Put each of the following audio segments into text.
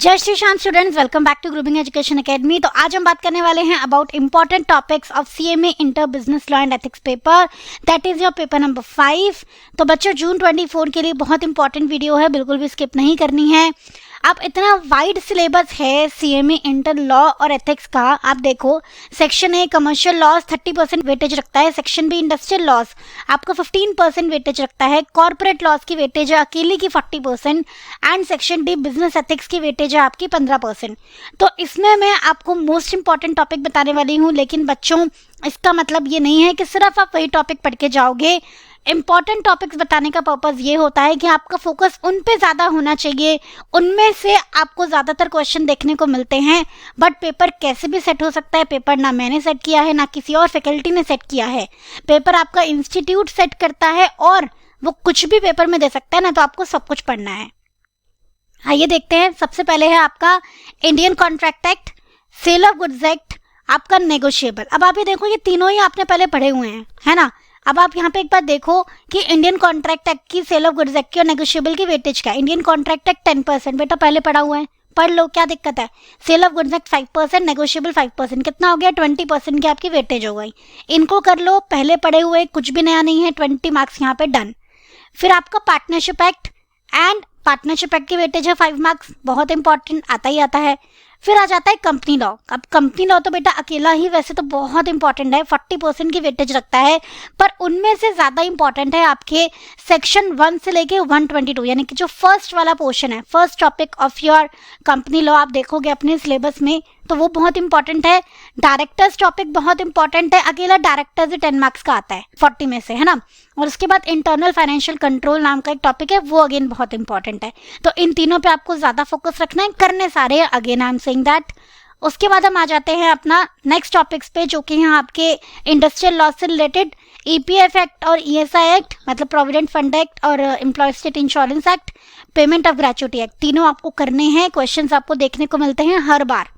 जय Shri Shyam students, welcome back to grouping education academy. तो आज हम बात करने वाले हैं about important topics of CMA inter business law and ethics paper, that is your paper number 5। तो बच्चों जून 24 के लिए बहुत इंपॉर्टेंट वीडियो है, बिल्कुल भी स्किप नहीं करनी है। अब इतना वाइड सिलेबस है सीएमए इंटर लॉ और एथिक्स का। आप देखो, section A commercial laws 30% weightage रखता है, सेक्शन बी इंडस्ट्रियल लॉज आपका 15% वेटेज रखता है, कॉर्पोरेट लॉज की वेटेज है अकेली की 40% and section D business ethics की वेटेज है आपकी 15%। तो इसमें मैं आपको मोस्ट इंपॉर्टेंट टॉपिक बताने वाली हूँ, लेकिन बच्चों इसका मतलब ये नहीं है कि सिर्फ आप वही टॉपिक पढ़ के जाओगे। इंपॉर्टेंट टॉपिक्स बताने का पर्पस ये होता है कि आपका फोकस उन पे ज़्यादा होना चाहिए, उनमें से आपको ज़्यादातर क्वेश्चन देखने को मिलते हैं। बट पेपर कैसे भी सेट हो सकता है, पेपर ना मैंने सेट किया है ना किसी और फैकल्टी ने सेट किया है, पेपर आपका इंस्टीट्यूट सेट करता है और वो कुछ भी पेपर में दे सकता है ना, तो आपको सब कुछ पढ़ना है। आइए देखते हैं। सबसे पहले है आपका Indian contract act, sale of goods act, आपका नेगोशिएबल। अब आप ये देखो, ये तीनों ही आपने पहले पढ़े हुए हैं, है ना। अब आप यहाँ पे एक बात देखो कि इंडियन कॉन्ट्रैक्ट एक्ट की, सेल ऑफ गुड्स एक्ट की और नेगोशिएबल की वेटेज क्या है। इंडियन कॉन्ट्रैक्ट एक्ट 10%, बेटा पहले पढ़ा हुआ है, पढ़ लो, क्या दिक्कत है। Sale of goods act 5%, negotiable 5%, कितना हो गया 20% की आपकी वेटेज हो गई। इनको कर लो, पहले पढ़े हुए, कुछ भी नया नहीं है, 20 मार्क्स यहाँ पे डन। फिर आपका partnership act and partnership act की वेटेज है 5 मार्क्स, बहुत इंपॉर्टेंट, आता ही आता है। फिर आ जाता है कंपनी लॉ। अब कंपनी लॉ तो बेटा अकेला ही वैसे तो बहुत इंपॉर्टेंट है, 40% की वेटेज रखता है, पर उनमें से ज़्यादा इंपॉर्टेंट है आपके सेक्शन 1 से लेके 122, यानी कि जो फर्स्ट वाला पोर्शन है, first topic of your company law आप देखोगे अपने सिलेबस में, तो वो बहुत इंपॉर्टेंट है। डायरेक्टर्स टॉपिक बहुत इंपॉर्टेंट है, अकेला डायरेक्टर्स 10 मार्क्स का आता है 40 में से, है ना। और उसके बाद इंटरनल फाइनेंशियल कंट्रोल नाम का एक टॉपिक है, वो अगेन बहुत इंपॉर्टेंट है। तो इन तीनों पे आपको ज़्यादा फोकस रखना है, करने सारे हैं, again I am saying that. उसके बाद हम आ जाते हैं अपना नेक्स्ट टॉपिक्स पे, जो कि हैं आपके इंडस्ट्रियल लॉ से रिलेटेड, ईपीएफ एक्ट और ईएसआई एक्ट, मतलब प्रोविडेंट फंड एक्ट और employ state insurance act, payment of gratuity act, तीनों आपको करने हैं। क्वेश्चंस आपको देखने को मिलते हैं हर बार।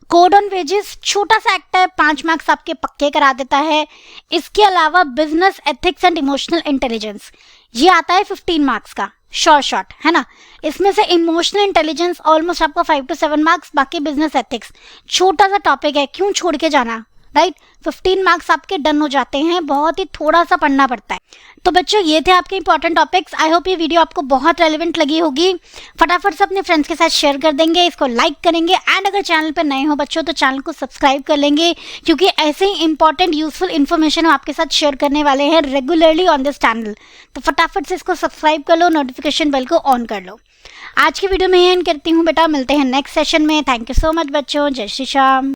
कोड ऑन वेजेस छोटा सा एक्ट है, 5 मार्क्स आपके पक्के करा देता है। इसके अलावा business ethics and emotional intelligence, ये आता है 15 मार्क्स का, शॉर्ट है ना। इसमें से इमोशनल इंटेलिजेंस ऑलमोस्ट आपको 5 to 7 मार्क्स, बाकी बिजनेस एथिक्स छोटा सा टॉपिक है, क्यों छोड़ के जाना, राइट। 15 मार्क्स आपके डन हो जाते हैं, बहुत ही थोड़ा सा पढ़ना पड़ता है। तो बच्चों ये थे आपके इंपॉर्टेंट टॉपिक्स। आई होप ये वीडियो आपको बहुत रेलेवेंट लगी होगी। फटाफट से अपने फ्रेंड्स के साथ शेयर कर देंगे, इसको लाइक करेंगे एंड अगर चैनल पर नए हो बच्चों तो चैनल को सब्सक्राइब कर लेंगे, क्योंकि ऐसे ही इंपॉर्टेंट यूजफुल इन्फॉर्मेशन हम आपके साथ शेयर करने वाले हैं रेगुलरली ऑन दिस चैनल। तो फटाफट से इसको सब्सक्राइब कर लो, नोटिफिकेशन बेल को ऑन कर लो। आज की वीडियो में एंड करती हूँ बेटा, मिलते हैं नेक्स्ट सेशन में। थैंक यू सो मच बच्चों, जय श्री श्याम।